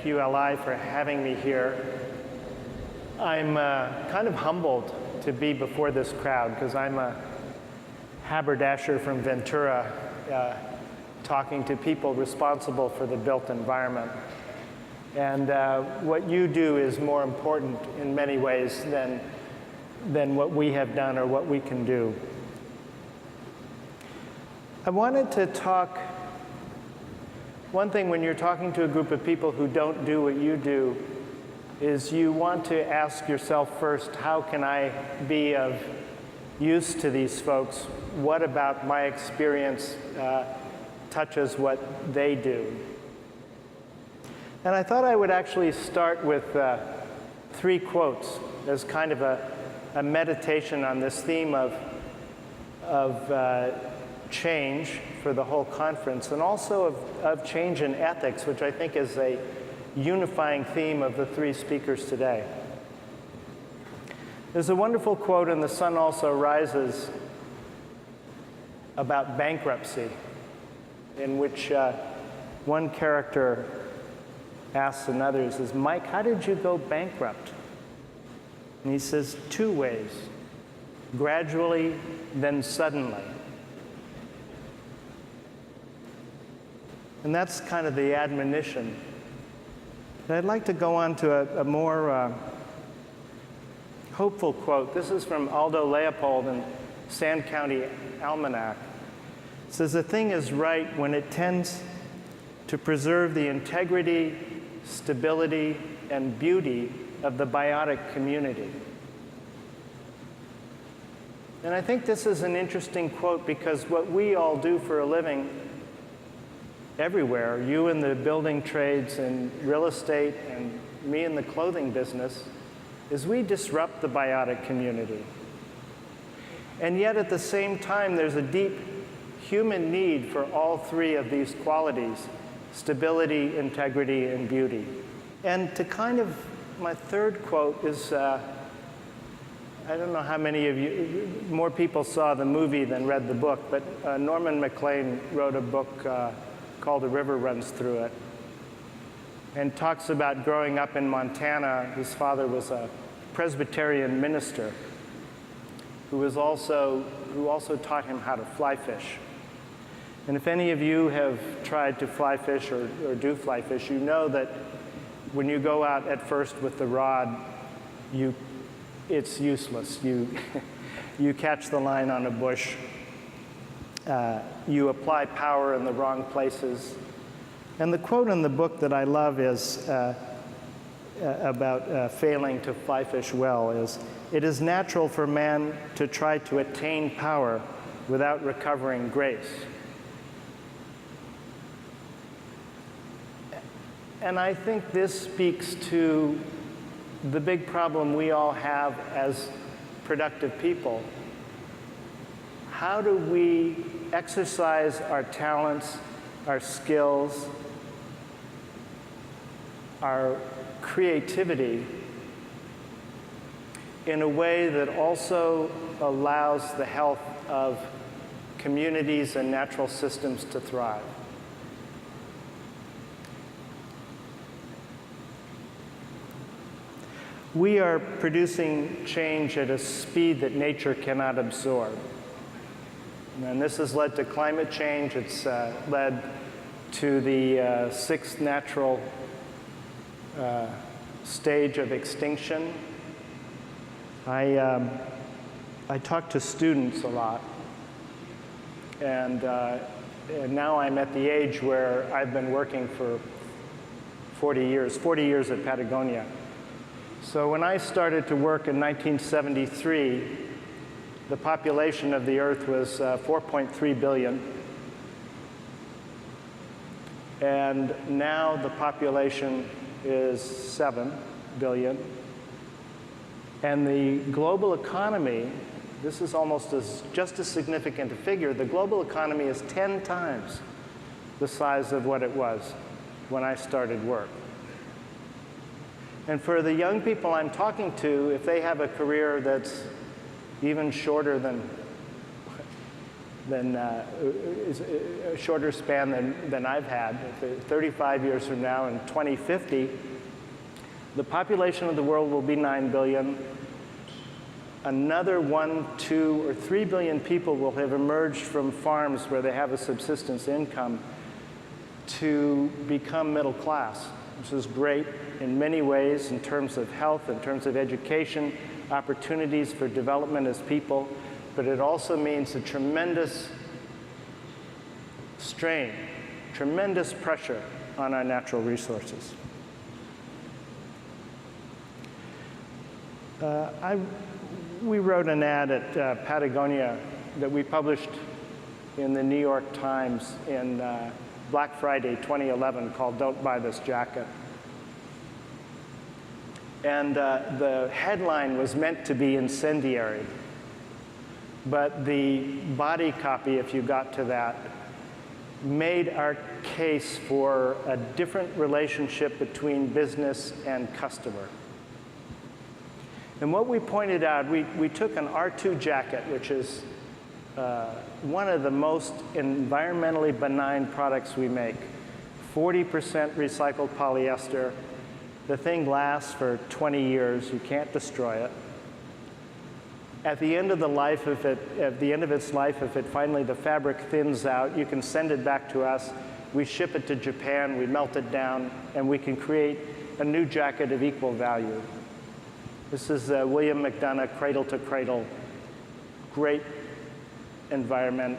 thank you, LI, for having me here. I'm kind of humbled to be before this crowd because I'm a haberdasher from Ventura talking to people responsible for the built environment. And what you do is more important in many ways than what we have done or what we can do. I wanted to talk, one thing when you're talking to a group of people who don't do what you do is you want to ask yourself first, how can I be of use to these folks? What about my experience touches what they do? And I thought I would actually start with 3 quotes as kind of a meditation on this theme of change for the whole conference, and also of change in ethics, which I think is a unifying theme of the 3 speakers today. There's a wonderful quote in The Sun Also Rises about bankruptcy, in which one character asks another, he says, "Mike, how did you go bankrupt?" And he says, 2 ways, gradually, then suddenly. And that's kind of the admonition. And I'd like to go on to a more hopeful quote. This is from Aldo Leopold in Sand County Almanac. It says, "A thing is right when it tends to preserve the integrity, stability, and beauty of the biotic community." And I think this is an interesting quote because what we all do for a living everywhere, you in the building trades and real estate and me in the clothing business, is we disrupt the biotic community. And yet at the same time, there's a deep human need for all 3 of these qualities: stability, integrity, and beauty. And to kind of, my 3rd quote is, I don't know how many of you, more people saw the movie than read the book, but Norman MacLean wrote a book called "A River Runs Through It," and talks about growing up in Montana. His father was a Presbyterian minister who also taught him how to fly fish. And if any of you have tried to fly fish or do fly fish, you know that when you go out at first with the rod, it's useless. You catch the line on a bush. You apply power in the wrong places. And the quote in the book that I love is about failing to fly fish well is, "It is natural for man to try to attain power without recovering grace." And I think this speaks to the big problem we all have as productive people. How do we exercise our talents, our skills, our creativity in a way that also allows the health of communities and natural systems to thrive? We are producing change at a speed that nature cannot absorb. And this has led to climate change. It's led to the 6th natural stage of extinction. I talk to students a lot. And now I'm at the age where I've been working for 40 years at Patagonia. So when I started to work in 1973, the population of the Earth was 4.3 billion. And now the population is 7 billion. And the global economy, this is almost just as significant a figure, the global economy is 10 times the size of what it was when I started work. And for the young people I'm talking to, if they have a career that's even shorter than is a shorter span than I've had. 35 years from now, in 2050, the population of the world will be 9 billion. Another 1, 2, or 3 billion people will have emerged from farms where they have a subsistence income to become middle class. This is great in many ways in terms of health, in terms of education, opportunities for development as people, but it also means a tremendous strain, tremendous pressure on our natural resources. We wrote an ad at Patagonia that we published in the New York Times in Black Friday 2011 called "Don't Buy This Jacket." And the headline was meant to be incendiary, but the body copy, if you got to that, made our case for a different relationship between business and customer. And what we pointed out, we took an R2 jacket, which is one of the most environmentally benign products we make. 40% recycled polyester. The thing lasts for 20 years. You can't destroy it. At the end of the life, at the end of its life, if it finally the fabric thins out, you can send it back to us. We ship it to Japan. We melt it down, and we can create a new jacket of equal value. This is William McDonough, Cradle to Cradle. Great environment,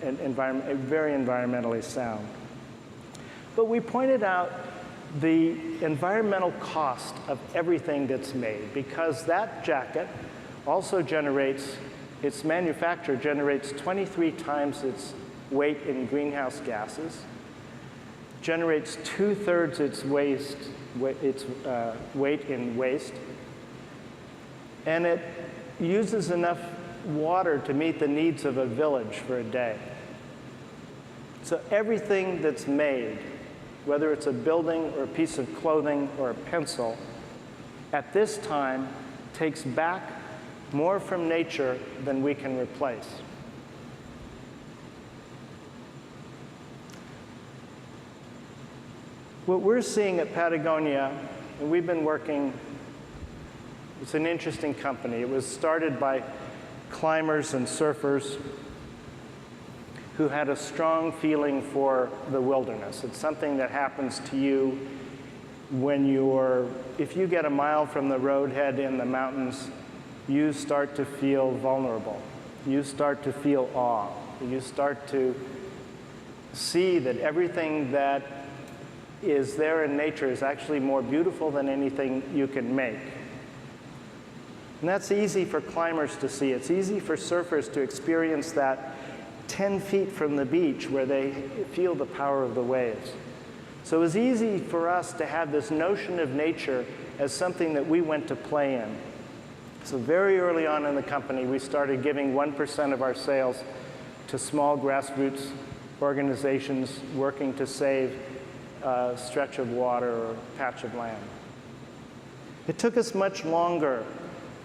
very environmentally sound. But we pointed out the environmental cost of everything that's made, because that jacket also generates, its manufacture generates 23 times its weight in greenhouse gases, generates 2/3 its weight in waste, and it uses enough water to meet the needs of a village for a day. So everything that's made, whether it's a building or a piece of clothing or a pencil, at this time takes back more from nature than we can replace. What we're seeing at Patagonia, and we've been working, it's an interesting company. It was started by climbers and surfers who had a strong feeling for the wilderness. It's something that happens to you when if you get a mile from the roadhead in the mountains, you start to feel vulnerable. You start to feel awe. You start to see that everything that is there in nature is actually more beautiful than anything you can make. And that's easy for climbers to see. It's easy for surfers to experience that 10 feet from the beach where they feel the power of the waves. So it was easy for us to have this notion of nature as something that we went to play in. So very early on in the company, we started giving 1% of our sales to small grassroots organizations working to save a stretch of water or patch of land. It took us much longer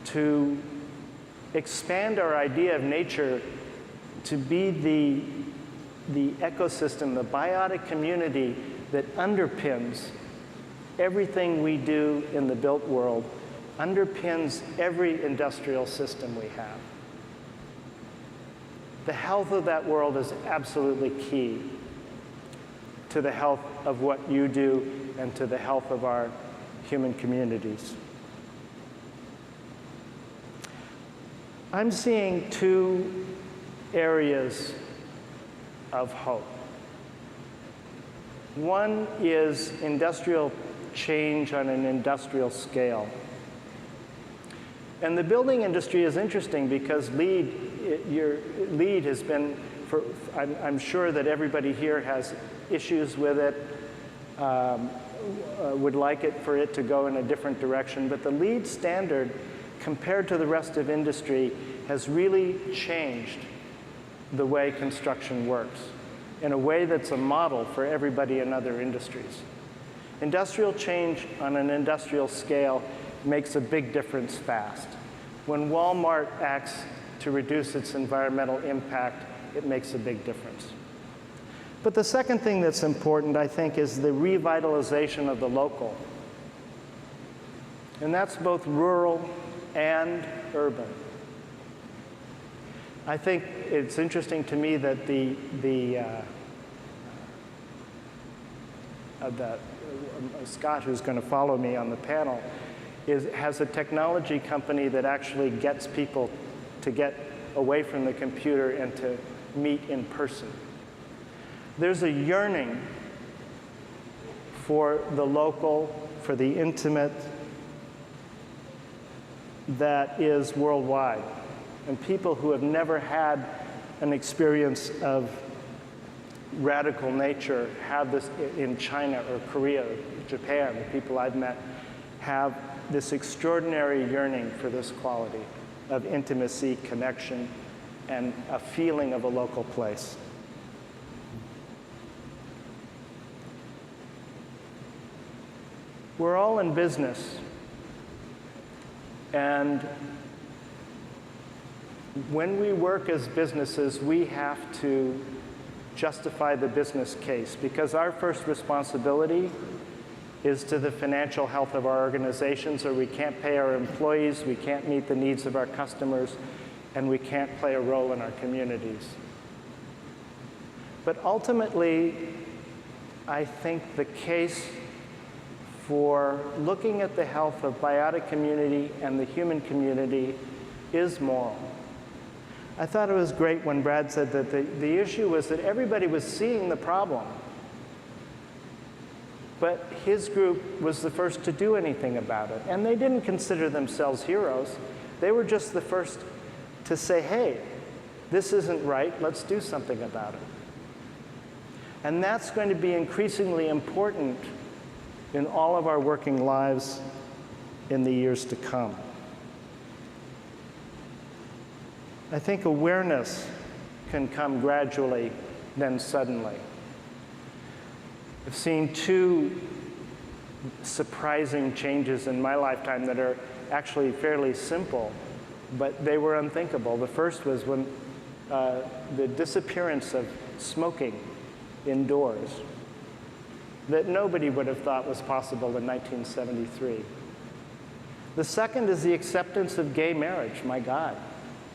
to expand our idea of nature to be the ecosystem, the biotic community that underpins everything we do in the built world, underpins every industrial system we have. The health of that world is absolutely key to the health of what you do and to the health of our human communities. I'm seeing two areas of hope. One is industrial change on an industrial scale. And the building industry is interesting because LEED has been, I'm sure that everybody here has issues with it, would like it for it to go in a different direction, but the LEED standard compared to the rest of industry has really changed the way construction works in a way that's a model for everybody in other industries. Industrial change on an industrial scale makes a big difference fast. When Walmart acts to reduce its environmental impact it makes a big difference. But the second thing that's important, I think, is the revitalization of the local. And that's both rural and urban. I think it's interesting to me that Scott, who's going to follow me on the panel, has a technology company that actually gets people to get away from the computer and to meet in person. There's a yearning for the local, for the intimate, that is worldwide. And people who have never had an experience of radical nature have this in China or Korea, Japan. The people I've met have this extraordinary yearning for this quality of intimacy, connection, and a feeling of a local place. We're all in business, and when we work as businesses, we have to justify the business case, because our first responsibility is to the financial health of our organizations, or we can't pay our employees, we can't meet the needs of our customers, and we can't play a role in our communities. But ultimately, I think the case for looking at the health of biotic community and the human community is moral. I thought it was great when Brad said that the issue was that everybody was seeing the problem, but his group was the first to do anything about it. And they didn't consider themselves heroes. They were just the first to say, hey, this isn't right, let's do something about it. And that's going to be increasingly important in all of our working lives in the years to come. I think awareness can come gradually, then suddenly. I've seen two surprising changes in my lifetime that are actually fairly simple, but they were unthinkable. The first was when the disappearance of smoking indoors, that nobody would have thought was possible in 1973. The second is the acceptance of gay marriage. My God,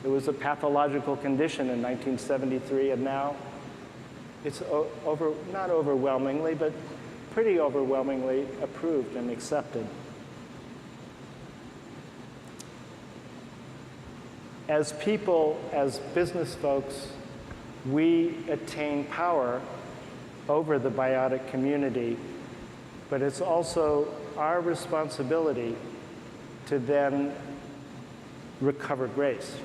it was a pathological condition in 1973, and now it's not overwhelmingly, but pretty overwhelmingly approved and accepted. As people, as business folks, we attain power over the biotic community, but it's also our responsibility to then recover grace.